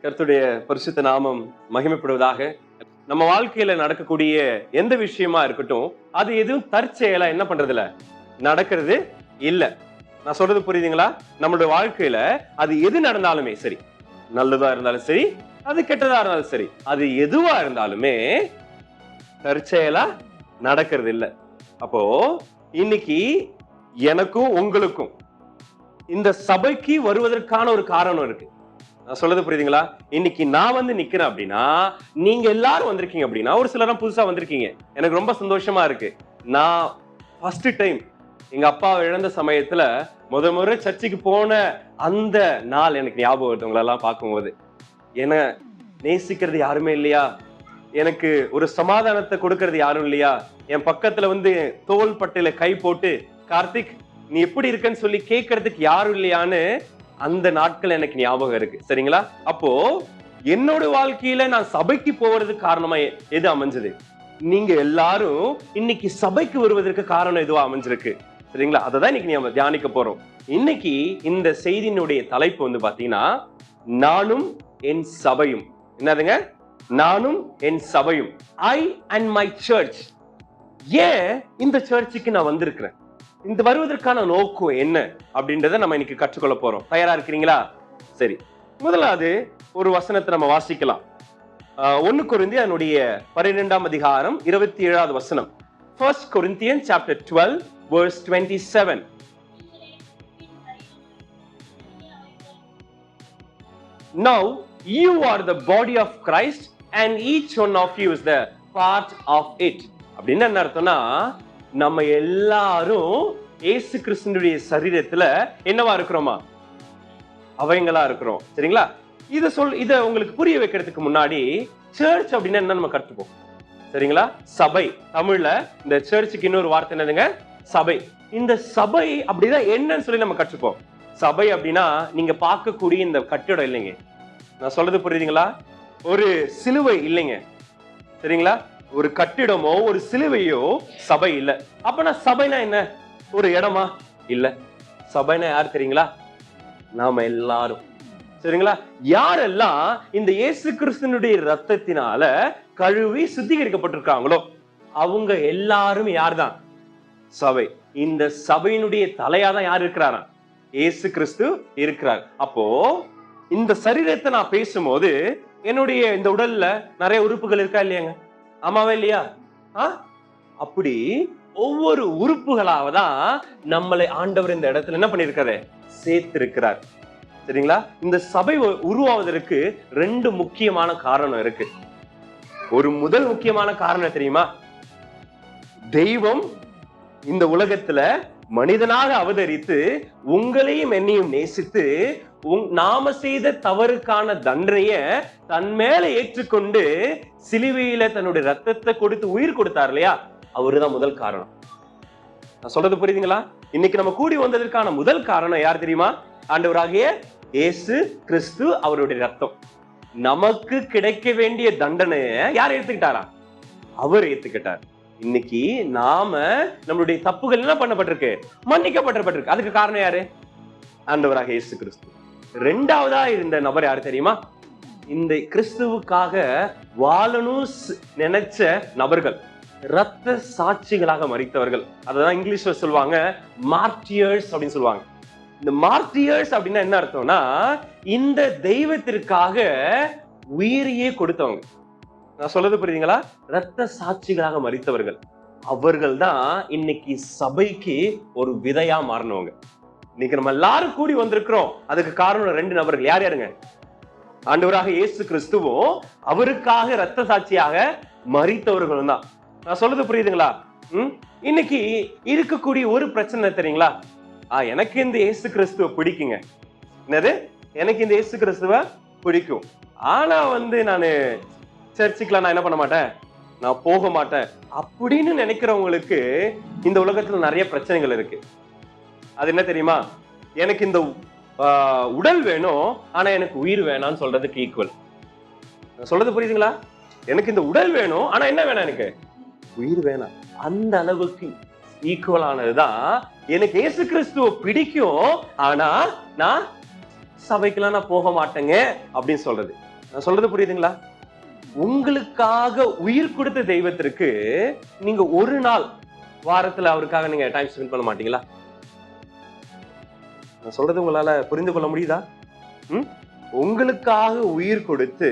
கர்த்தருடைய பரிசுத்த நாமம் மகிமைப்படுவதாக. நம்ம வாழ்க்கையில நடக்கக்கூடிய எந்த விஷயமா இருக்கட்டும், அது எதுவும் தற்செயலா என்ன பண்றது இல்ல, நடக்கிறது இல்ல. நான் சொல்றது புரியுதுங்களா? நம்மளுடைய வாழ்க்கையில அது எது நடந்தாலுமே சரி, நல்லதா இருந்தாலும் சரி, அது கெட்டதா இருந்தாலும் சரி, அது எதுவா இருந்தாலுமே தற்செயலா நடக்கிறது இல்ல. அப்போ இன்னைக்கு எனக்கும் உங்களுக்கும் இந்த சபைக்கு வருவதற்கான ஒரு காரணம் இருக்கு. நான் சொல்றது புரியுதுங்களா? இன்னைக்கு நான் வந்து நிக்கிறேன் அப்படின்னா, நீங்க எல்லாரும் வந்திருக்கீங்க அப்படின்னா, ஒரு சிலரும் புதுசா வந்திருக்கீங்க. எனக்கு ரொம்ப சந்தோஷமா இருக்கு. நான் ஃபர்ஸ்ட் டைம் எங்க அப்பாவை இழந்த சமயத்துல முறை சர்ச்சுக்கு போன அந்த நாள் எனக்கு ஞாபகம் வருது உங்களை எல்லாம் பார்க்கும்போது. என்ன நேசிக்கிறது யாருமே இல்லையா? எனக்கு ஒரு சமாதானத்தை கொடுக்கறது யாரும் இல்லையா? என் பக்கத்துல வந்து தோள் பட்டையில கை போட்டு, கார்த்திக் நீ எப்படி இருக்கன்னு சொல்லி கேட்கறதுக்கு யாரும் இல்லையான்னு அந்த நாட்கள் எனக்கு ஞாபகம் இருக்கு. சரிங்களா? அப்போ என்னோட வாழ்க்கையில நான் சபைக்கு போவதுக்கு காரணமா எது அமைஞ்சது? நீங்க எல்லாரும் இன்னைக்கு சபைக்கு வருவதற்கு காரணம் எதுவா அமைஞ்சிருக்கு. சரிங்களா? அததான் இன்னைக்கு நம்ம தியானிக்க போறோம். இன்னைக்கு இந்த செய்தியினுடைய தலைப்பு வந்து பாத்தீங்கன்னா, நானும் என் சபையும். என்னதுங்க? நானும் என் சபையும். I and my search. ஏன் இந்த சர்ச்சுக்கு நான் வந்திருக்கிறேன், இந்த வருவதற்கான நோக்கம் என்ன அப்படின்றத நம்ம இன்னைக்கு கற்றுக்கொள்ள போறோம். தயாரா இருக்கிறீங்களா? சரி, முதலாவது ஒரு வசனத்தை நம்ம வாசிக்கலாம். 1 கொரிந்தியர் அதனுடைய 12ஆம் அதிகாரம் 27வது வசனம். 1 Corinthians chapter 12 verse 27. Now you are the body of Christ and each one of you is the part of it. அப்படின்னு என்ன அர்த்தம்னா, நம்ம எல்லாரும் இயேசு கிறிஸ்துவினுடைய சரீரத்துல என்னவா இருக்கிறோமா? அவயங்களா இருக்கிறோம். சரிங்களா? இத உங்களுக்கு புரிய வைக்கிறதுக்கு முன்னாடி, சர்ச் அப்படின்னா என்ன நம்ம கற்றுப்போம். சரிங்களா? சபை. தமிழ்ல இந்த சர்ச்சுக்கு இன்னொரு வார்த்தை என்னதுங்க? சபை. இந்த சபை அப்படின்னா என்னன்னு சொல்லி நம்ம கற்றுப்போம். சபை அப்படின்னா நீங்க பார்க்கக்கூடிய இந்த கட்டிடம் இல்லைங்க. நான் சொல்றது புரியுதுங்களா? ஒரு சிலுவை இல்லைங்க. சரிங்களா? ஒரு கட்டிடமோ ஒரு சிலுவையோ சபை இல்ல. அப்பனா சபைனா என்ன? ஒரு இடமா? இல்ல. சபைனா யார் தெரியுங்களா? நாம எல்லாரும். சரிங்களா? யாரெல்லாம் இந்த இயேசு கிறிஸ்துவினுடைய ரத்தத்தினால கழுவி சுத்திகரிக்கப்பட்டிருக்காங்களோ அவங்க எல்லாரும் யார்தான்? சபை. இந்த சபையினுடைய தலையாதான் யார் இருக்கிறாரா? இயேசு கிறிஸ்து இருக்கிறார். அப்போ இந்த சரீரத்தை நான் பேசும்போது என்னுடைய இந்த உடல்ல நிறைய உறுப்புகள் இருக்கா இல்லையாங்க? ஆமாவா இல்லையா? அப்படி ஒவ்வொரு உறுப்புகளாவதான் நம்மளை ஆண்டவர் இந்த இடத்துல என்ன பண்ணிருக்காரு? சேர்த்து இருக்கிறார். சரிங்களா? இந்த சபை உருவாவதற்கு 2 முக்கியமான காரணம் இருக்கு. ஒரு முதல் முக்கியமான காரணம் தெரியுமா? தெய்வம் இந்த உலகத்துல மனிதனாக அவதரித்து உங்களையும் என்னையும் நேசித்து நாம செய்த தவறுக்கான தண்டனைய தன் மேல ஏற்றுக்கொண்டு சிலுவையில தன்னுடைய ரத்தத்தை கொடுத்து உயிர் கொடுத்தார் இல்லையா? அவருதான் முதல் காரணம். நான் சொல்றது புரியுதுங்களா? இன்னைக்கு நம்ம கூடி வந்ததற்கான முதல் காரணம் யார் தெரியுமா? ஆண்டவராகிய இயேசு கிறிஸ்து, அவருடைய ரத்தம். நமக்கு கிடைக்க வேண்டிய தண்டனைய யார் ஏத்துக்கிட்டாரா? அவர் ஏத்துக்கிட்டார். இன்னைக்கு நாம நம்மளுடைய தப்புகள் என்ன பண்ணப்பட்டிருக்கு? மன்னிக்கப்பட்டிருக்கு. அதுக்கு காரணம் யாரு? ஆண்டவராக இயேசு கிறிஸ்து. 2வதா இருந்த நபர் யாரு தெரியுமா? இந்த கிறிஸ்துவுக்காக வாழணும் நினைச்ச நபர்கள், ரத்த சாட்சிகளாக மரித்தவர்கள். அதான் இங்கிலீஷ்ல சொல்லுவாங்க மார்டியர்ஸ் அப்படின்னு சொல்லுவாங்க. இந்த மார்டியர்ஸ் அப்படின்னா என்ன அர்த்தம்னா, இந்த தெய்வத்திற்காக உயிரையே கொடுத்தவங்க. நான் சொல்றது புரியுதுங்களா? ரத்த சாட்சிகளாக மரித்தவர்கள். அவர்கள் தான் இன்னைக்கு சபைக்கு ஒரு விதையா மாறினவங்க. இன்னைக்கு நம்ம எல்லாரும் கூடி வந்திருக்கிறோம். அதுக்கு காரணம் 2 நபர்கள். யார் யாருங்க? ஆண்டவராக இயேசு கிறிஸ்துவும் அவருக்காக ரத்த சாட்சியாக மரித்தவர்களும் தான். நான் சொல்றது புரியுதுங்களா? இன்னைக்கு இருக்கக்கூடிய ஒரு பிரச்சனை தெரியுங்களா? எனக்கு இந்த இயேசு கிறிஸ்துவ பிடிக்குங்க. என்னது? எனக்கு இந்த இயேசு கிறிஸ்துவ பிடிக்கும். ஆனா வந்து நானு சர்ச்சுக்குலாம் நான் என்ன பண்ண மாட்டேன், நான் போக மாட்டேன் அப்படின்னு நினைக்கிறவங்களுக்கு இந்த உலகத்துல நிறைய பிரச்சனைகள் இருக்கு. அது என்ன தெரியுமா? எனக்கு இந்த உடல் வேணும், ஆனா எனக்கு உயிர் வேணாம்னு சொல்றதுக்கு ஈக்குவல். நான் சொல்றது புரியுதுங்களா? எனக்கு இந்த உடல் வேணும், ஆனா என்ன வேணாம்? எனக்கு உயிர் வேணாம். அந்த அளவுக்கு ஈக்குவலானதுதான் எனக்கு இயேசு கிறிஸ்துவ பிடிக்கும், ஆனா நான் சபைக்கெல்லாம் நான் போக மாட்டேங்க அப்படின்னு சொல்றது. நான் சொல்றது புரியுதுங்களா? உங்களுக்காக உயிர் கொடுத்த தெய்வத்திற்கு நீங்க ஒரு நாள் வாரத்துல அவருக்காக நீங்க டைம் ஸ்பெண்ட் பண்ண மாட்டீங்களா? நான் சொல்றது உங்களால புரிந்து கொள்ள முடியுதா? உங்களுக்காக உயிர் கொடுத்து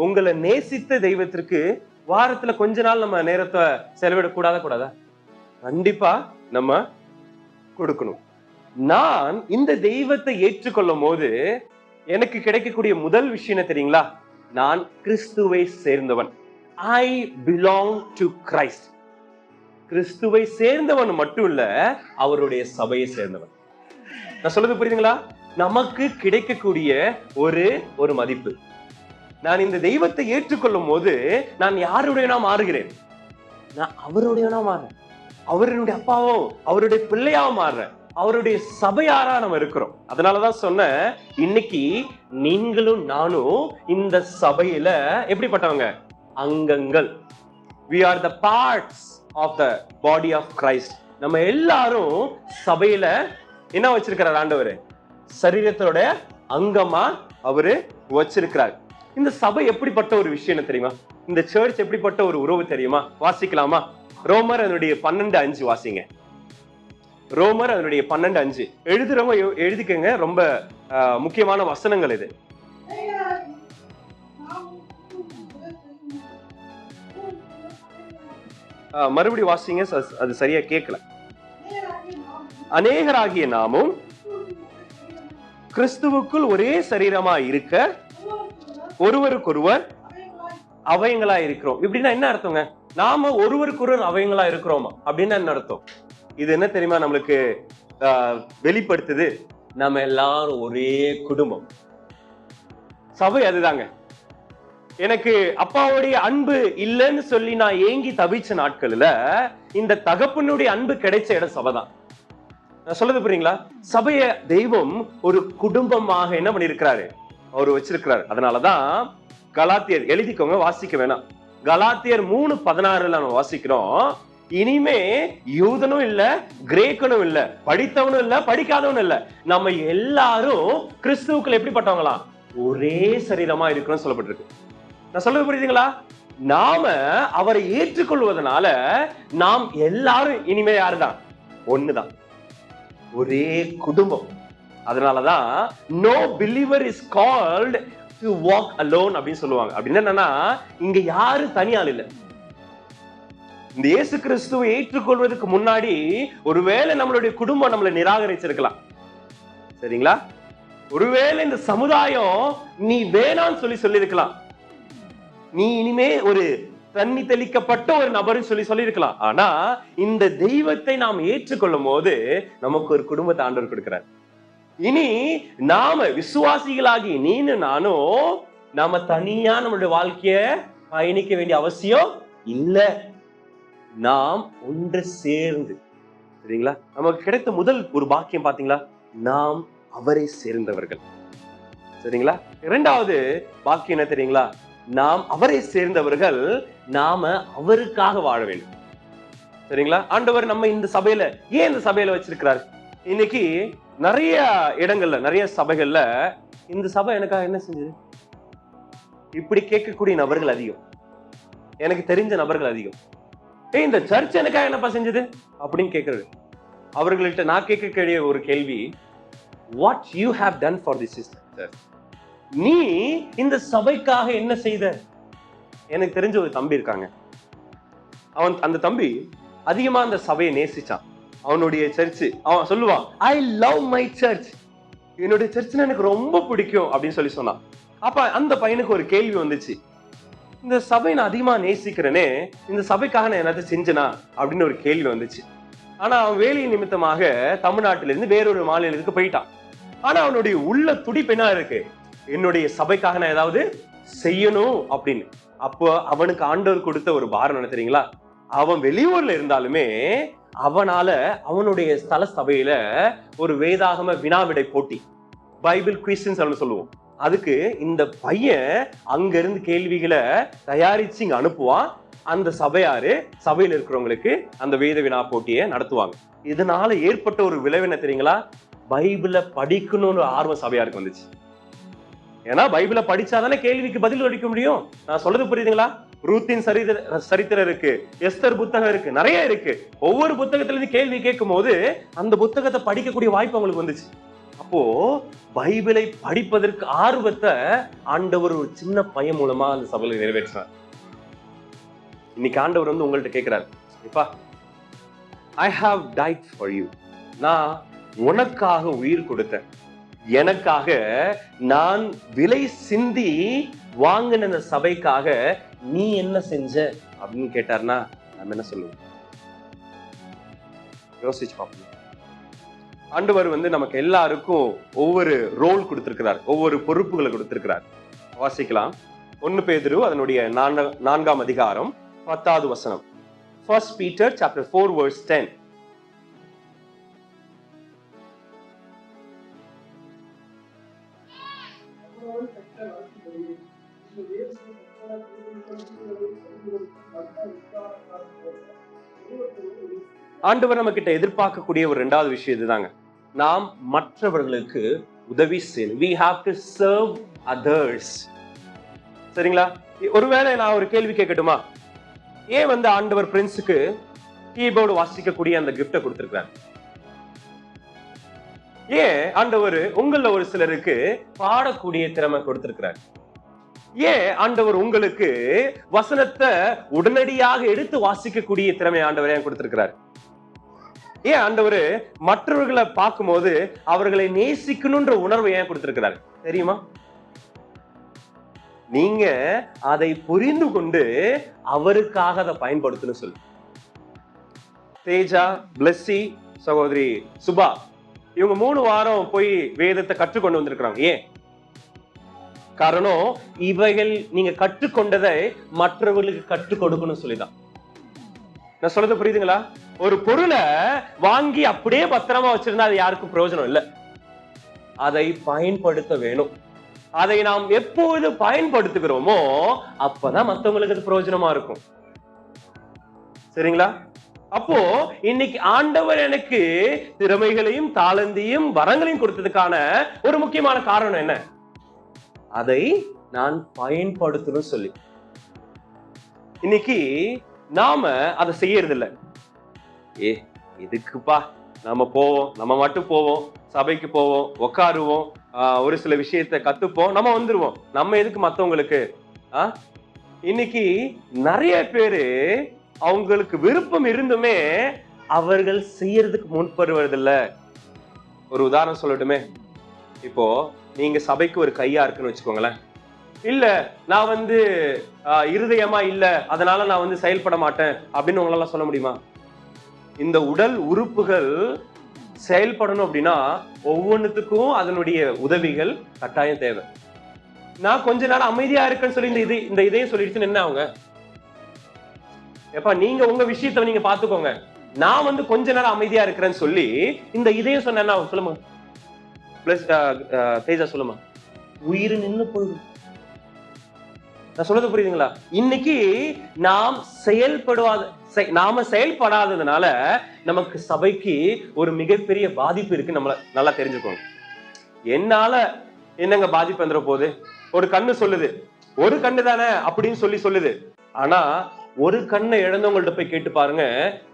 உங்களை நேசித்த தெய்வத்திற்கு வாரத்துல கொஞ்ச நாள் நம்ம நேரத்தை செலவிடக்கூடாதா? கண்டிப்பா நம்ம கொடுக்கணும். நான் இந்த தெய்வத்தை ஏற்றுக்கொள்ளும் போது எனக்கு கிடைக்கக்கூடிய முதல் விஷயம் என்ன தெரியுங்களா? நான் கிறிஸ்துவை சேர்ந்தவன். I belong to Christ. கிறிஸ்துவை சேர்ந்தவன் மட்டும் இல்ல, அவருடைய சபையை சேர்ந்தவன். நான் சொல்றது புரியுதுங்களா? நமக்கு கிடைக்கக்கூடிய ஒரு மதிப்பு. நான் இந்த தெய்வத்தை ஏற்றுக்கொள்ளும் போது நான் யாருடையனா மாறுகிறேன்? நான் அவருடையனா மாறுறேன். அவருடைய அப்பாவோ அவருடைய பிள்ளையாவோ மாறுறேன். அவருடைய சபையாரா நம்ம இருக்கிறோம். அதனாலதான் சொன்னேன், இன்னைக்கு நீங்களும் நானும் இந்த சபையில எப்படிப்பட்டவங்க? அங்கங்கள். We are the parts of the body of Christ. நம்ம எல்லாரும் சபையில என்ன வச்சிருக்கிறார் ஆண்டவர்? சரீரத்தோட அங்கமா அவரு வச்சிருக்கிறார். இந்த சபை எப்படிப்பட்ட ஒரு விஷயம் தெரியுமா? இந்த சர்ச் எப்படிப்பட்ட ஒரு உறவு தெரியுமா? வாசிக்கலாமா? ரோமர் அதனுடைய 12:5 வாசிங்க. ரோமர் அதனுடைய 12:5 எழுதுறவங்க எழுதிக்கங்க. ரொம்ப முக்கியமான வசனங்கள் இது. மறுபடியும் வாசிங்க, அது சரியா கேட்கல. அநேகராகிய நாமும் கிறிஸ்துவுக்குள் ஒரே சரீரமா இருக்க ஒருவருக்கொருவர் அவயங்களா இருக்கிறோம். இப்படின்னா என்ன அர்த்தங்க? நாம ஒருவருக்கொருவர் அவயங்களா இருக்கிறோமா அப்படின்னா என்ன அர்த்தம்? இது என்ன தெரியுமா நம்மளுக்கு வெளிப்படுத்துது? நம்ம எல்லாரும் ஒரே குடும்பம். சபை அதுதாங்க. எனக்கு அப்பாவுடைய அன்பு இல்லைன்னு சொல்லி நான் ஏங்கி தவிச்ச நாட்கள்ல இந்த தகப்பனுடைய அன்பு கிடைச்ச இடம் சபைதான். நான் சொல்றது புரியுங்களா? சபைய தெய்வம் ஒரு குடும்பமாக என்ன பண்ணிருக்கிறாரு? அவரு வச்சிருக்கிறாரு. அதனாலதான் கலாத்தியர் எழுதிக்கோங்க, வாசிக்க வேணாம். கலாத்தியர் 3:16 நம்ம வாசிக்கிறோம். இனிமே யூதனும் இல்ல, கிரேக்கனும் இல்ல, படித்தவனும் இல்ல, படிக்காதவனும் இல்ல, நம்ம எல்லாரும் கிறிஸ்துவுக்குள்ள எப்படிப்பட்டவங்களா? ஒரே சரீரமா இருக்கிறோம் சொல்லப்பட்டிருக்கு. நான் சொல்றது புரியுதுங்களா? நாம அவரை ஏற்றுக்கொள்வதனால நாம் எல்லாரும் இனிமே யாருதான்? ஒண்ணுதான், ஒரே குடும்பம். அதனாலதான் no believer is called to walk alone அப்படின்னு சொல்லுவாங்க. அப்படின்னு என்னன்னா, இங்க யாரும் தனியாள் இல்ல. இந்த இயேசு கிறிஸ்துவை ஏற்றுக்கொள்வதற்கு முன்னாடி ஒருவேளை நம்மளுடைய குடும்பம் நம்மளை நிராகரிச்சிருக்கலாம், சரிங்களா? ஒருவேளை இந்த சமுதாயம் நீ வேணான்னு சொல்லியிருக்கலாம், நீ இனிமே ஒரு தண்ணி தெளிக்கப்பட்ட ஒரு நபர்னு சொல்லியிருக்கலாம். ஆனா இந்த தெய்வத்தை நாம் ஏற்றுக்கொள்ளும் போது நமக்கு ஒரு குடும்பத்தை ஆண்டவர் கொடுக்கிறார். இனி நாம விசுவாசிகளாகி நீனு நானும் நாம தனியா நம்மளுடைய வாழ்க்கைய பயணிக்க வேண்டிய அவசியம் இல்ல. நாம் ஒன்று சேர்ந்து, சரிங்களா? நமக்கு கிடைத்த முதல் ஒரு பாக்கியம் பாத்தீங்களா? நாம் அவரை சேர்ந்தவர்கள், சரிங்களா? இரண்டாவது பாக்கியம் என்ன தெரியுங்களா? நாம் அவரை சேர்ந்தவர்கள், நாம அவருக்காக வாழ வேண்டும், சரிங்களா? ஆண்டவர் நம்ம இந்த சபையில ஏன் இந்த சபையில வச்சிருக்கிறார்? இன்னைக்கு நிறைய இடங்கள்ல, நிறைய சபைகள்ல இந்த சபை எனக்காக என்ன செஞ்சது இப்படி கேட்கக்கூடிய நபர்கள் அதிகம். எனக்கு தெரிஞ்ச நபர்கள் அதிகம். இந்த சர்ச் எனக்காக என்னப்பா செஞ்சது அப்படின்னு கேட்கறது. அவர்கள்ட்ட நான் கேட்கக்கூடிய ஒரு கேள்வி, what you have done for this sister? நீ இந்த சபைக்காக என்ன செய்த? எனக்கு தெரிஞ்ச ஒரு தம்பி இருக்காங்க. அந்த தம்பி அதிகமா அந்த சபையை நேசிச்சான். அவனுடைய சர்ச், அவன் சொல்லுவான், ஐ லவ் மை சர்ச், என்னுடைய சர்ச்னா எனக்கு ரொம்ப பிடிக்கும் அப்படின்னு சொன்னான். அப்ப அந்த பையனுக்கு ஒரு கேள்வி வந்துச்சு, இந்த சபையை நான் அதிகமா நேசிக்கிறேனே, இந்த சபைக்காக நான் என்னத்தை செஞ்சனா அப்படின்னு ஒரு கேள்வி வந்துச்சு. ஆனா அவன் வேலை நிமித்தமாக தமிழ்நாட்டிலிருந்து வேறொரு மாநிலத்துக்கு போயிட்டான். ஆனா அவனுடைய உள்ள துடிப்பு என்ன இருக்கு? என்னுடைய சபைக்காக நான் ஏதாவது செய்யணும் அப்படின்னு. அப்போ அவனுக்கு ஆண்டவர் கொடுத்த ஒரு பாரம் என்ன தெரியுங்களா? அவன் வெளியூர்ல இருந்தாலுமே அவனால அவனுடைய ஸ்தல சபையில ஒரு வேதாகம வினாவிடை போட்டி, பைபிள் குவிஸ்ன்னு சொல்லுவோம், அதுக்கு இந்த பையன் அங்க இருந்து கேள்விகளை தயாரிச்சு இங்க அனுப்புவான். அந்த சபையாரு சபையில இருக்கிறவங்களுக்கு அந்த வேத வினா போட்டியை நடத்துவாங்க. இதனால ஏற்பட்ட ஒரு விளைவு என்ன தெரியுங்களா? பைபிளை படிக்கணும்னு ஆர்வம் சபையாருக்கு வந்துச்சு. ஏன்னா பைபிளை படிச்சாதானே கேள்விக்கு பதில் அளிக்க முடியும். நான் சொல்றது புரியுதுங்களா? ரூத்தின் சரித்திரம் இருக்கு, எஸ்தர் புத்தகம் இருக்கு, நிறைய இருக்கு. ஒவ்வொரு புத்தகத்துல இருந்து கேள்வி கேட்கும் போது அந்த புத்தகத்தை படிக்கக்கூடிய வாய்ப்பு அவங்களுக்கு வந்துச்சு. அப்போ பைபிளை படிப்பதற்கு ஆர்வத்தை ஆண்டவர் ஒரு சின்ன பையன் மூலமா அந்த சபையில நிறைவேற்றினார். இன்னைக்கு ஆண்டவர் வந்து உங்கள்ட்ட கேட்கிறார், இப்பா, I have tight for you. நான் உனக்காக உயிர் கொடுத்தேன், எனக்காக நான் விலை சிந்தி வாங்கின அந்த சபைக்காக நீ என்ன செஞ்ச அப்படின்னு கேட்டார்னா நம்ம என்ன சொல்லுவோம்? யோசிச்சு பார்ப்போம். ஆண்டவர் வந்து நமக்கு எல்லாருக்கும் ஒவ்வொரு ரோல் கொடுத்திருக்கிறார், ஒவ்வொரு பொறுப்புகளை கொடுத்திருக்கிறார். வாசிக்கலாம். 1 பேதுரு அதனுடைய 4ஆம் அதிகாரம் 10வது வசனம். 1 Peter chapter 4 verse 10. ஆண்டவர் நம்ம கிட்ட எதிர்பார்க்கக்கூடிய ஒரு 2வது விஷயம் இதுதாங்க. நாம் மற்றவர்களுக்கு உதவி செய்யணும். We have to serve others. சரிங்களா? ஒருவேளை நான் ஒரு கேள்வி கேட்கட்டுமா? ஏன் வந்து ஆண்டவர் பிரின்ஸுக்கு கீபோர்டு வாசிக்கக்கூடிய அந்த கிஃப்டை கொடுத்திருக்கிறார்? ஏன் ஆண்டவர் உங்கள ஒரு சிலருக்கு பாடக்கூடிய திறமை கொடுத்திருக்கிறார்? ஏன் ஆண்டவர் உங்களுக்கு வசனத்தை உடனடியாக எடுத்து வாசிக்கக்கூடிய திறமை ஆண்டவர் ஏன் கொடுத்திருக்கிறார்? ஏன் ஆண்டவர் மற்றவர்களை பார்க்கும்போது அவர்களை நேசிக்கணும்ன்ற உணர்வை ஏன் கொடுத்திருக்கிறார் தெரியுமா? நீங்க அதை புரிந்து கொண்டு அவருக்காக அதை பயன்படுத்தணும் சொல்லு. தேஜா, பிளஸ்ஸி, சகோதரி சுபா, இவங்க 3 வாரம் போய் வேதத்தை கற்றுக்கொண்டு வந்திருக்கிறாங்க. ஏன் காரணம்? இவைகள் நீங்க கற்றுக்கொண்டதை மற்றவர்களுக்கு கற்றுக் கொடுக்கணும் சொல்லிதான். நான் சொல்றது புரியுதுங்களா? ஒரு பொருளை வாங்கி அப்படியே பத்திரமா வச்சிருந்தா அது யாருக்கும் பிரயோஜனம் இல்லை. அதை பயன்படுத்த வேணும். அதை நாம் எப்போது பயன்படுத்துகிறோமோ அப்பதான் மற்றவங்களுக்கு அது பிரயோஜனமா இருக்கும். சரிங்களா? அப்போ இன்னைக்கு ஆண்டவர் எனக்கு திறமைகளையும் தாளந்தையும் வரங்களையும் கொடுத்ததுக்கான ஒரு முக்கியமான காரணம் என்ன? அதை நான் பயன்படுத்தணும் சொல்லி. இன்னைக்கு நாம அதை செய்யறது இல்லை. இதுக்குப்பா நம்ம போவோம், நம்ம மட்டும் போவோம், சபைக்கு போவோம், உட்காருவோம், ஒரு சில விஷயத்தை கத்துப்போம், நம்ம வந்துருவோம், நம்ம எதுக்கு மத்தவங்களுக்கு? இன்னைக்கு நிறைய பேரு அவங்களுக்கு விருப்பம் இருந்துமே அவர்கள் செய்யறதுக்கு முன்படுவதில்லை. ஒரு உதாரணம் சொல்லட்டுமே. இப்போ நீங்க சபைக்கு ஒரு கையா இருக்குன்னு வச்சுக்கோங்களேன். இல்ல நான் வந்து இருதயமா இல்ல, அதனால நான் வந்து செயல்பட மாட்டேன் அப்படின்னு உங்களால சொல்ல முடியுமா? இந்த உடல் உறுப்புகள் செயல்படணும் அப்படின்னா ஒவ்வொன்றுத்துக்கும் அதனுடைய உதவிகள் கட்டாயம் தேவை. நான் கொஞ்ச நாள் அமைதியா இருக்கேன்னு சொல்லி இந்த இதயம் சொல்லிடுச்சுன்னு என்ன அவங்க? எப்ப நீங்க உங்க விஷயத்த நீங்க பாத்துக்கோங்க, நான் வந்து கொஞ்ச நாள் அமைதியா இருக்கிறேன்னு சொல்லி இந்த இதயம் சொன்ன சொல்லுமா? பிளஸ் தேஜா சொல்லுமா? உயிர் நின்று போயிடும். நான் சொல்றது புரியுதுங்களா? இன்னைக்கு நாம செயல்படாததுனால நமக்கு சபைக்கு ஒரு மிகப்பெரிய பாதிப்பு இருக்கு. நம்மள நல்லா தெரிஞ்சுக்கோங்க. என்னால என்னங்க பாதிப்பு வந்துட போகுது? ஒரு கண்ணு சொல்லுது, ஒரு கண்ணு தானே அப்படின்னு சொல்லுது. ஆனா ஒரு கண்ணை இழந்தவங்கள்ட்ட போய் கேட்டு பாருங்க,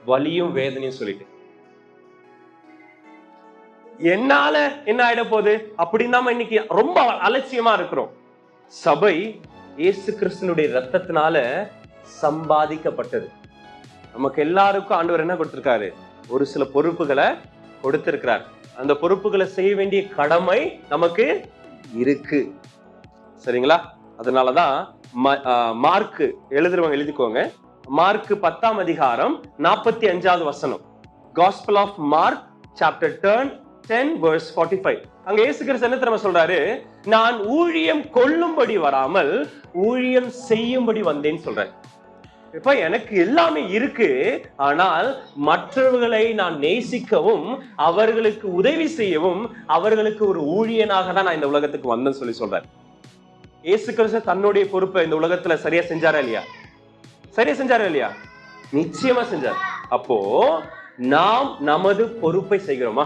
வலியும் வேதனையும் சொல்லிட்டு. என்னால என்ன ஆயிட போகுது அப்படின்னு நாம இன்னைக்கு ரொம்ப அலட்சியமா இருக்கிறோம். சபை இயேசு கிறிஸ்துனுடைய ரத்தத்தினால சம்பாதிக்கப்பட்டது. நமக்கு எல்லாருக்கும் ஆண்டவர் என்ன கொடுத்திருக்காரு? ஒரு சில பொறுப்புகளை கொடுத்திருக்கிறார். அந்த பொறுப்புகளை செய்ய வேண்டிய கடமை நமக்கு இருக்கு. சரிங்களா? அதனாலதான் மார்க் எழுதுறவங்க எழுதிக்கோங்க. மார்க் 10ஆம் அதிகாரம் 45வது வசனம். Gospel of Mark chapter 10 verse 45. அங்க இயேசு கிறிஸ்து என்ன தெரியுமா சொல்றாரு? நான் ஊழியம் கொள்ளும்படி வராமல் ஊழியம் செய்யும்படி வந்தேன்னு சொல்றேன். இப்ப எனக்கு எல்லாமே இருக்கு, ஆனால் மற்றவர்களை நான் நேசிக்கவும் அவர்களுக்கு உதவி செய்யவும் அவர்களுக்கு ஒரு ஊழியனாக தான் நான் இந்த உலகத்துக்கு வந்தேன்னு சொல்றேன். இயேசு கிறிஸ்து தன்னுடைய பொறுப்பை இந்த உலகத்துல சரியா செஞ்சாரா இல்லையா? சரியா செஞ்சாரா இல்லையா? நிச்சயமா செஞ்சார். அப்போ நாம் நமது பொறுப்பை செய்கிறோமா?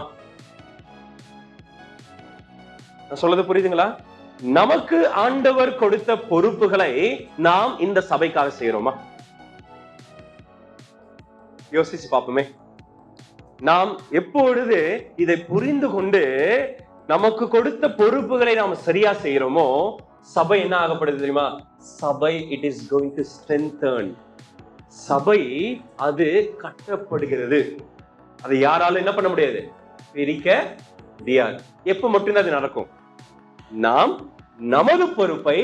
நான் சொல்றது புரியுதுங்களா? நமக்கு ஆண்டவர் கொடுத்த பொறுப்புகளை நாம் இந்த சபைக்காக செய்யறோமா? யோசிச்சு பார்ப்போமே. நாம் எப்பொழுது இதை புரிந்து கொண்டு நமக்கு கொடுத்த பொறுப்புகளை நாம் சரியா செய்யறோமோ, சபை என்ன ஆகப்படுது தெரியுமா? சபை it is going to strengthen. சபை அது கட்டப்படுகிறது. அதை யாராலும் என்ன பண்ண முடியாது, பிரிக்க முடியாது. எப்ப மட்டும்தான் அது நடக்கும்? நாம் நமது பொறுப்பை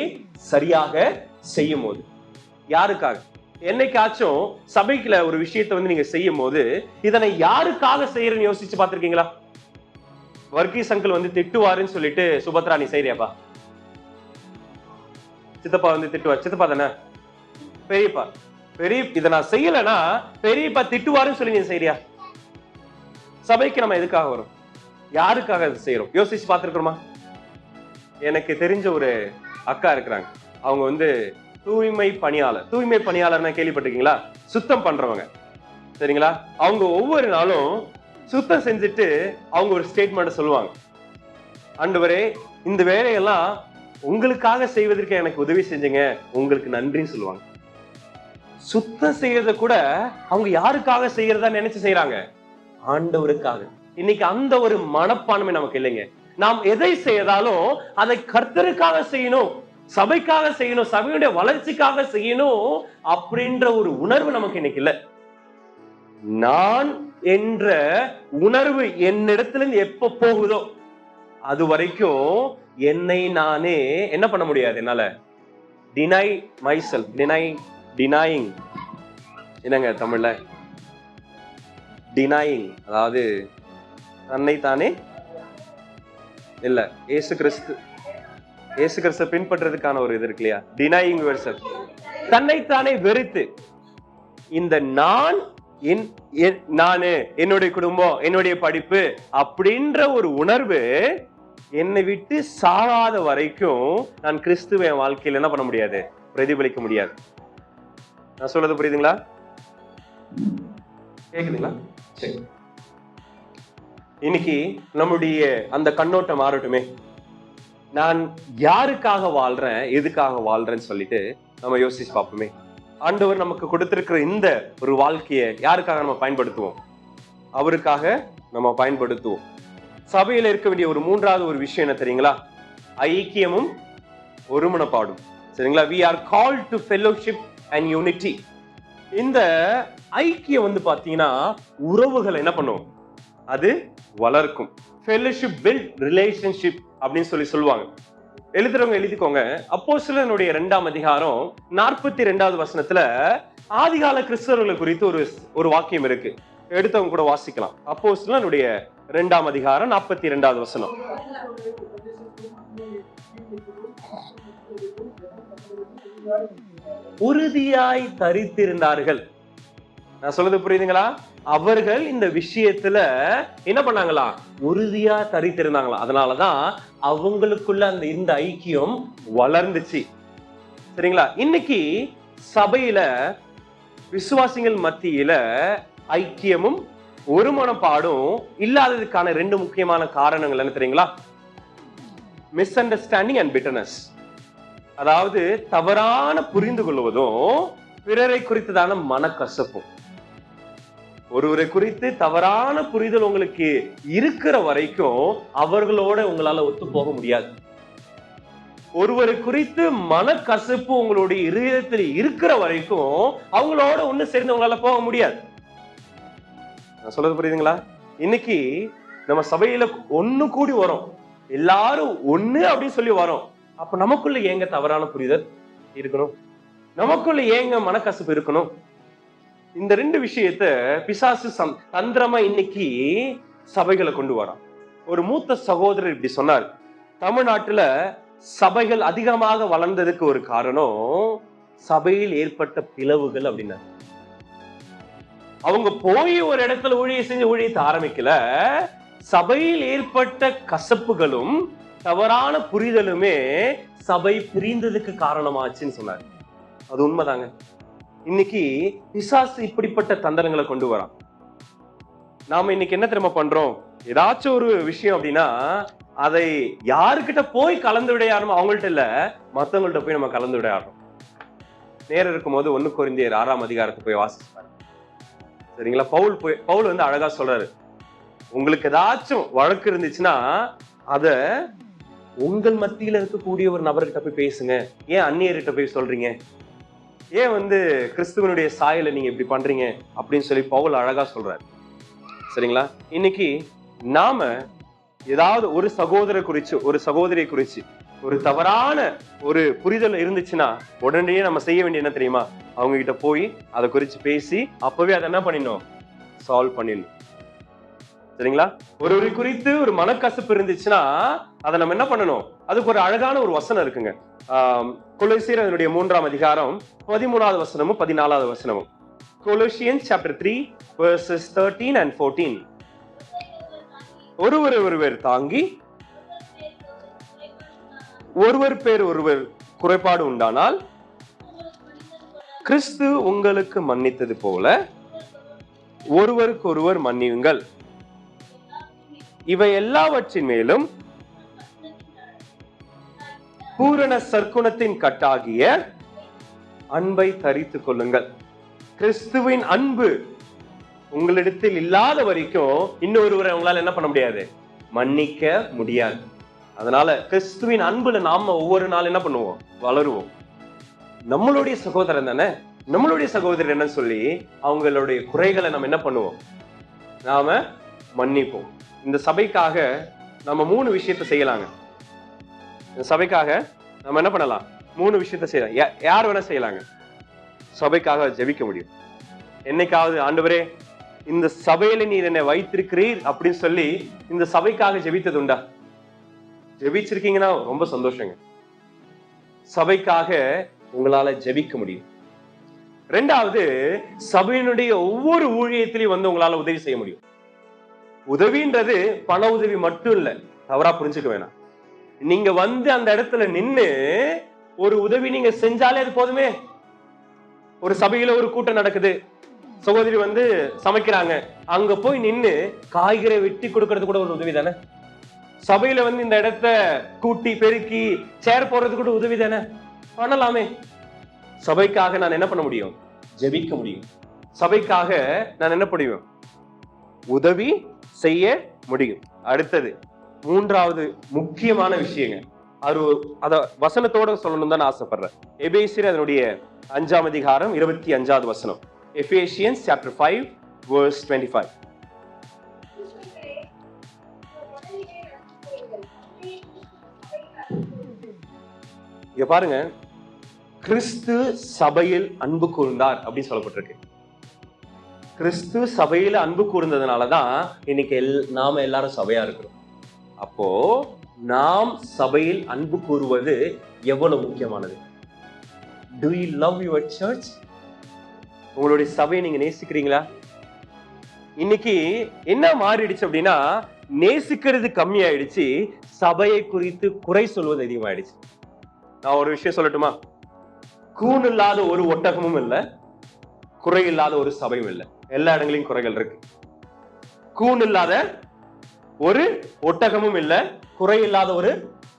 சரியாக செய்யும் போது. யாருக்காக? என்னைக்காச்சும் சபைக்குள்ள ஒரு விஷயத்தை நீங்க செய்யும் போது இதனை யாருக்காக செய்யறன்னு யோசிச்சு பார்த்திருக்கீங்களா? வர்கீஸ் அங்கிள் திட்டுவாருன்னு சொல்லிட்டு சுபத்ரா நீ செய்யறியாப்பா? சித்தப்பா திட்டுவார். சித்தப்பா தானே? பெரியப்பா இதை நான் செய்யலன்னா பெரியப்பா திட்டுவாருன்னு சொல்லி நீ செய்யறியா? சபைக்கு நம்ம எதுக்காக வரும்? யாருக்காக அதை செய்யறோம்? யோசிச்சு பார்த்திருக்கிறோமா? எனக்கு தெரிஞ்ச ஒரு அக்கா இருக்கிறாங்க. அவங்க தூய்மை பணியாளர். தூய்மை பணியாளர்னா கேள்விப்பட்டிருக்கீங்களா? சுத்தம் பண்றவங்க, சரிங்களா? அவங்க ஒவ்வொரு நாளும் சுத்தம் செஞ்சுட்டு அவங்க ஒரு ஸ்டேட்மெண்ட் சொல்லுவாங்க. ஆண்டவரே, இந்த வேலையெல்லாம் உங்களுக்காக செய்வதற்கு எனக்கு உதவி செஞ்சீங்க, உங்களுக்கு நன்றின்னு சொல்லுவாங்க. சுத்தம் செய்யறத கூட அவங்க யாருக்காக செய்யறதா நினைச்சு செய்யறாங்க? ஆண்டவருக்காக. இன்னைக்கு அந்த ஒரு மனப்பான்மை நமக்கு இல்லைங்க. நாம் எதை செய்தாலும் அதை கர்த்தருக்காக செய்யணும், சபைக்காக செய்யணும், சபையுடைய வளர்ச்சிக்காக செய்யணும் அப்படின்ற ஒரு உணர்வு நமக்கு இன்னைக்கு இல்ல. நான் என்ற உணர்வு என்னிடத்துல இருந்து எப்ப போகுதோ அது வரைக்கும் என்னை நானே என்ன பண்ண முடியாது. என்னால டினை மைசெல்ஃப், டினாயிங் என்னங்க தமிழ்ல? டினாயிங், அதாவது தன்னைத்தானே இல்ல, இயேசு கிறிஸ்து பின்பற்றதுக்கான ஒரு இது இருக்கு இல்லையா? டினாயிங் யுவர்செல்ஃப், தன்னைத்தானே வெறுத்து. இந்த நானு, என்னுடைய குடும்பம், என்னுடைய படிப்பு அப்படின்ற ஒரு உணர்வு என்னை விட்டு சாகாத வரைக்கும் நான் கிறிஸ்துவ என் வாழ்க்கையில் என்ன பண்ண முடியாது, பிரதிபலிக்க முடியாது. நான் சொல்றது புரியுதுங்களா? கேக்குதுங்களா? சரி, இன்னைக்கு நம்முடைய அந்த கண்ணோட்டம் மாறட்டுமே. நான் யாருக்காக வாழ்றேன், எதுக்காக வாழ்றேன்னு சொல்லிட்டு நம்ம யோசிச்சு பார்ப்போமே. ஆண்டவர் நமக்கு கொடுத்திருக்கிற இந்த ஒரு வாழ்க்கையை யாருக்காக நம்ம பயன்படுத்துவோம்? அவருக்காக நம்ம பயன்படுத்துவோம். சபையில இருக்க வேண்டிய ஒரு மூன்றாவது ஒரு விஷயம் என்ன தெரியுங்களா? ஐக்கியமும் ஒருமனப்பாடும். சரிங்களா? we are called to fellowship and unity. இந்த ஐக்கியம் பாத்தீங்கன்னா உறவுகளை என்ன பண்ணும்? அது வளர்க்கும். fellowship build relationship அப்படின்னு சொல்லுவாங்க. எழுதுறவங்க எழுதிக்கோங்க. அப்போஸ்தலனுடைய 2ஆம் அதிகாரம் 42வது வசனத்துல ஆதிகால கிறிஸ்தவர்களை குறித்து ஒரு வாக்கியம் இருக்கு. எடுத்தவங்க கூட வாசிக்கலாம். அப்போஸ்தலனுடைய 2ஆம் அதிகாரம் 42வது வசனம். உறுதியாய் தரித்திருந்தார்கள். நான் சொல்றது புரியுதுங்களா? அவர்கள் இந்த விஷயத்துல என்ன பண்ணாங்களா? உறுதியா தரித்திருந்தாங்களா. அதனாலதான் அவங்களுக்குள்ள அந்த இந்த ஐக்கியம் வளர்ந்துச்சு. சரிங்களா? இன்னைக்கு சபையில விசுவாசிகள் மத்தியில ஐக்கியமும் ஒருமனப்பாடும் இல்லாததுக்கான 2 முக்கியமான காரணங்கள் என்ன தெரியுங்களா? Miss understanding and bitterness. அதாவது தவறான புரிந்து கொள்வதும் பிறரை குறித்ததான மனக்கசப்பும். ஒருவரை குறித்து தவறான புரிதல் உங்களுக்கு இருக்கிற வரைக்கும் அவர்களோட உங்களால ஒத்து போக முடியாது. ஒருவரை குறித்து மனக்கசப்பு உங்களுடைய இதயத்தில் இருக்கிற வரைக்கும் அவங்களோட ஒண்ணு சேர்ந்து உங்களால போக முடியாது. நான் சொல்றது புரியுதுங்களா? இன்னைக்கு நம்ம சபையில ஒண்ணு கூடி வரோம், எல்லாரும் ஒண்ணு அப்படின்னு சொல்லி வரோம். அப்ப நமக்குள்ள ஏங்க தவறான புரிதல் இருக்கணும்? நமக்குள்ள ஏங்க மனக்கசப்பு இருக்கணும்? இந்த 2 விஷயத்த பிசாசு தந்திரமா இன்னைக்கு சபைகளை கொண்டு வரான். ஒரு மூத்த சகோதரர் இப்படி சொன்னார், தமிழ்நாட்டுல சபைகள் அதிகமாக வளர்ந்ததுக்கு ஒரு காரணம் சபையில் ஏற்பட்ட பிளவுகள் அப்படின்னா. அவங்க போய் ஒரு இடத்துல ஊழிய செஞ்சு ஊழியத்தை ஆரம்பிக்கல, சபையில் ஏற்பட்ட கசப்புகளும் தவறான புரிதலுமே சபை பிரிந்ததுக்கு காரணமாச்சுன்னு சொன்னார். அது உண்மைதாங்க. இன்னைக்கு பிசாசு இப்படிப்பட்ட தந்திரங்களை கொண்டு வரான். நாம இன்னைக்கு என்ன தெரியுமா பண்றோம்? ஏதாச்சும் ஒரு விஷயம் அப்படின்னா அதை யாருக்கிட்ட போய் கலந்து விடையாடணும், அவங்கள்ட்ட இல்ல, மத்தவங்கள்ட்ட போய் நம்ம கலந்து விடையாடணும். நேரம் இருக்கும் போது 1 கொரிந்தியர் 6ஆம் அதிகாரத்தை போய் வாசிப்பாரு. சரிங்களா? பவுல் வந்து அழகா சொல்றாரு, உங்களுக்கு ஏதாச்சும் வழக்கு இருந்துச்சுன்னா அத உங்கள் மத்தியில இருக்கக்கூடிய ஒரு நபர்கிட்ட போய் பேசுங்க. ஏன் அந்நியர்கிட்ட போய் சொல்றீங்க? ஏன் வந்து கிறிஸ்துவனுடைய சாயலை நீங்க இப்படி பண்றீங்க அப்படின்னு சொல்லி பவுல் அழகா சொல்றாரு. சரிங்களா? இன்னைக்கு நாம ஏதாவது ஒரு சகோதரர் குறிச்சு, ஒரு சகோதரியை குறிச்சு ஒரு தவறான ஒரு புரிதல் இருந்துச்சுன்னா உடனடியே நம்ம செய்ய வேண்டிய என்ன தெரியுமா? அவங்க கிட்ட போய் அதை குறிச்சு பேசி அப்பவே அதை என்ன பண்ணிடணும்? சால்வ் பண்ணிடணும். சரிங்களா? ஒருவரை குறித்து ஒரு மனக்கசப்பு இருந்துச்சுன்னா அதை நம்ம என்ன பண்ணணும்? அதுக்கு ஒரு அழகான ஒரு வசனம் இருக்குங்க. கொலோசியர் அதனுடைய 3ஆம் அதிகாரம் 13வது வசனமும் 14வது வசனமும். Colossians chapter 3 verses 13 and 14. ஒருவர் தாங்கி ஒருவர் பேர் ஒருவர் குறைபாடு உண்டானால் கிறிஸ்து உங்களுக்கு மன்னித்தது போல ஒருவருக்கு ஒருவர் மன்னியுங்கள். இவை எல்லாவற்றின் மேலும் பூரண சற்குணத்தின் கட்டாகிய அன்பை தரித்துக் கொள்ளுங்கள். கிறிஸ்துவின் அன்பு உங்களிடத்தில் இல்லாத வரைக்கும் இன்னொருவரை உங்களால என்ன பண்ண முடியாது? மன்னிக்க முடியாது. அதனால கிறிஸ்துவின் அன்புல நாம ஒவ்வொரு நாள் என்ன பண்ணுவோம்? வளருவோம். நம்மளுடைய சகோதரன் தானே, நம்மளுடைய சகோதரர் என்ன சொல்லி அவங்களுடைய குறைகளை நம்ம என்ன பண்ணுவோம்? நாம மன்னிப்போம். இந்த சபைக்காக நம்ம 3 விஷயத்தை செய்யலாங்க. இந்த சபைக்காக நம்ம என்ன பண்ணலாம்? 3 விஷயத்தை செய்யலாம். யார் வேணா செய்யலாங்க. சபைக்காக ஜெபிக்க முடியும். என்னைக்காவது ஆண்டவரே இந்த சபையில நீர் என்னை வைத்திருக்கிறீர் அப்படின்னு சொல்லி இந்த சபைக்காக ஜெபித்தது உண்டா? ஜெபிச்சிருக்கீங்கன்னா ரொம்ப சந்தோஷங்க. சபைக்காக உங்களால ஜெபிக்க முடியும். 2வது, சபையினுடைய ஒவ்வொரு ஊழியத்திலையும் வந்து உங்களால உதவி செய்ய முடியும். உதவின்றது பண உதவி மட்டும் இல்ல, தவறா புரிஞ்சுக்க வேணாம். நீங்க வந்து அந்த இடத்துல நின்னு ஒரு உதவி நீங்க செஞ்சாலே அது போதுமே. ஒரு சபையில ஒரு கூட்டம் நடக்குது, சகோதரி வந்து சமைக்கிறாங்க, அங்க போய் நின்னு காய்கறி வெட்டி கொடுக்கறது கூட ஒரு உதவி தானே. சபையில வந்து இந்த இடத்த கூட்டி பெருக்கி சேர் போடுறது கூட உதவி தானே. பண்ணலாமே. சபைக்காக நான் என்ன பண்ண முடியும்? ஜெபிக்க முடியும். சபைக்காக நான் என்ன பண்ணுவேன்? உதவி செய்ய முடியும். அடுத்தது 3வது முக்கியமான விஷயங்க, அத வசனத்தோட சொல்லணும் தான் ஆசைப்படுறேன். எபேசியர் அதனுடைய 5ஆம் அதிகாரம் 25வது வசனம். Ephesians chapter 5 verse 25. இங்க பாருங்க, கிறிஸ்து சபையில் அன்பு கூர்ந்தார் அப்படின்னு சொல்லப்பட்டிருக்கு. கிறிஸ்து சபையில அன்பு கூர்ந்ததுனாலதான் இன்னைக்கு நாம எல்லாரும் சபையா இருக்கிறோம். அப்போ நாம் சபையில் அன்பு கூறுவது எவ்வளவு முக்கியமானது. Do you love your church? உங்களுடைய சபையை நீங்க நேசிக்கிறீங்களா? இன்னைக்கு என்ன மாறிடுச்சு அப்படின்னா, நேசிக்கிறது கம்மியாயிடுச்சு, சபையை குறித்து குறை சொல்வது அதிகமாயிடுச்சு. நான் ஒரு விஷயம் சொல்லட்டுமா? கூண் இல்லாத ஒரு ஒட்டகமும் இல்ல, குறை இல்லாத ஒரு சபையும் இல்ல. எல்லா இடங்களையும் குறைகள் இருக்கு. கூண் இல்லாத ஒரு ஒட்டகமும் இல்ல, குறை இல்லாத ஒரு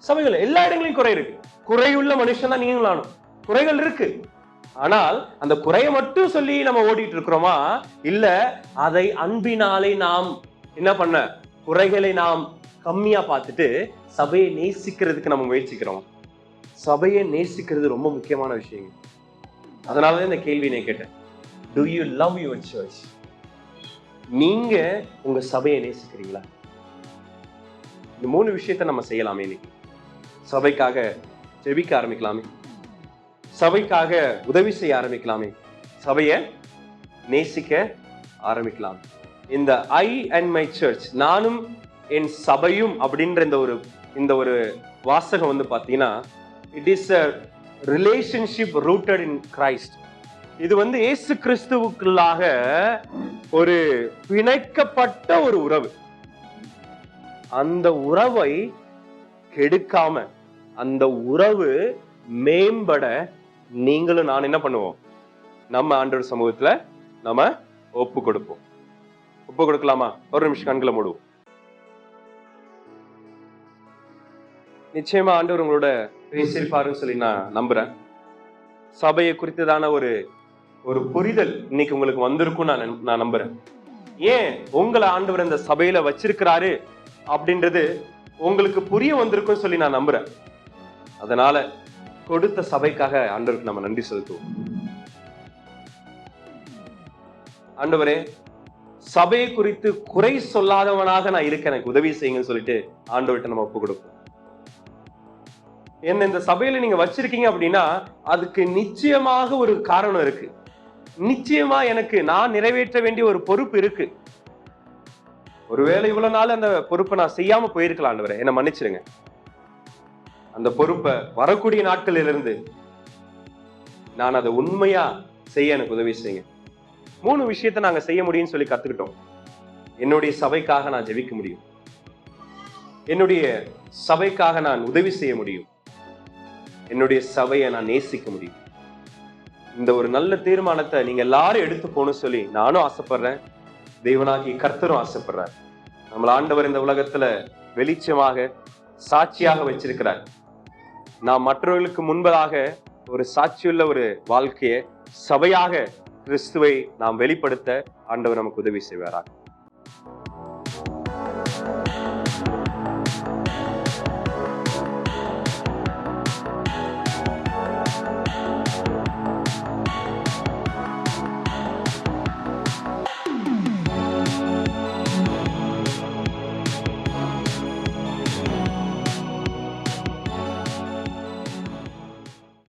சபைகள். எல்லா இடங்களையும் குறை இருக்கு. குறையுள்ள மனுஷன் தான் நீங்களும். குறைகள் இருக்கு. ஆனால் அந்த குறையை மட்டும் சொல்லி நம்ம ஓடிட்டு இருக்கிறோமா? இல்ல, அதை அன்பினாலே நாம் என்ன பண்ண, குறைகளை நாம் கம்மியா பார்த்துட்டு சபையை நேசிக்கிறதுக்கு நம்ம முயற்சிக்கிறோம். சபையை நேசிக்கிறது ரொம்ப முக்கியமான விஷயம். அதனாலதான் இந்த கேள்வி நான் கேட்டேன். Do you love your church? நீங்க உங்க சபையை நேசிக்கிறீங்களா? இந்த 3 விஷயத்தை நம்ம செய்யலாமே. இன்னைக்கு சபைக்காக ஜெபிக்க ஆரம்பிக்கலாமே, சபைக்காக உதவி செய்ய ஆரம்பிக்கலாமே, சபையை நேசிக்க ஆரம்பிக்கலாம். இந்த ஐ அண்ட் மை சர்ச், நானும் என் சபையும் அப்படின்ற இந்த ஒரு வாசகம் வந்து பாத்தீங்கன்னா, it is a relationship rooted in Christ. இது வந்து இயேசு கிறிஸ்துவுக்குள்ளாக ஒரு பிணைக்கப்பட்ட ஒரு உறவு. அந்த உறவை கெடுக்காம, அந்த உறவு மேம்பட நீங்களும் நான் என்ன பண்ணுவோம்? நம்ம ஆண்டவர் சமூகத்துல நம்ம ஒப்பு கொடுப்போம். ஒப்பு கொடுக்கலாமா? ஒரு நிமிஷம் கண்களை மூடுவோம். நிச்சயமா ஆண்டவர் உங்களோட பேசியிருப்பாருன்னு சொல்லி நான் நம்புறேன். சபையை குறித்ததான ஒரு புரிதல் இன்னைக்கு உங்களுக்கு வந்திருக்கும் நான் நம்புறேன். ஏன் உங்களை ஆண்டவர் இந்த சபையில வச்சிருக்கிறாரு அப்படின்றது உங்களுக்கு புரிய வந்திருக்கும் சொல்லி நான் நம்புறேன். அதனால கொடுத்த சபைக்காக ஆண்டவருக்கு நம்ம நன்றி செலுத்துவோம். ஆண்டவரே, சபையை குறித்து குறை சொல்லாதவனாக நான் இருக்க எனக்கு உதவி செய்யுங்கன்னு சொல்லிட்டு ஆண்டவர்கிட்ட நம்ம ஒப்பு கொடுப்போம். என்ன இந்த சபையில நீங்க வச்சிருக்கீங்க அப்படின்னா அதுக்கு நிச்சயமாக ஒரு காரணம் இருக்கு. நிச்சயமா எனக்கு நான் நிறைவேற்ற வேண்டிய ஒரு பொறுப்பு இருக்கு. ஒருவேளை இவ்வளவு நாள் அந்த பொறுப்பை நான் செய்யாம போயிருக்கலாம். ஆண்டவரே, என்ன மன்னிச்சிருங்க. அந்த பொறுப்பை வரக்கூடிய நாட்களிலிருந்து நான் அதை உண்மையா செய்ய எனக்கு உதவி செய்யுங்க. 3 விஷயத்தை நாங்க செய்ய முடியும்னு சொல்லி கத்துக்கிட்டோம். என்னுடைய சபைக்காக நான் ஜெபிக்க முடியும், என்னுடைய சபைக்காக நான் உதவி செய்ய முடியும், என்னுடைய சபையை நான் நேசிக்க முடியும். இந்த ஒரு நல்ல தீர்மானத்தை நீங்க எல்லாரும் எடுத்து போகணும்னு சொல்லி நானும் ஆசைப்படுறேன். தேவனாகிய கர்த்தரும் ஆசைப்படுறார். நம்மள ஆண்டவர் இந்த உலகத்துல வெளிச்சமாக சாட்சியாக வச்சிருக்கிறார். நாம் மற்றவர்களுக்கு முன்பதாக ஒரு சாட்சியுள்ள ஒரு வாழ்க்கையை சபையாக கிறிஸ்துவை நாம் வெளிப்படுத்த ஆண்டவர் நமக்கு உதவி செய்வாராக.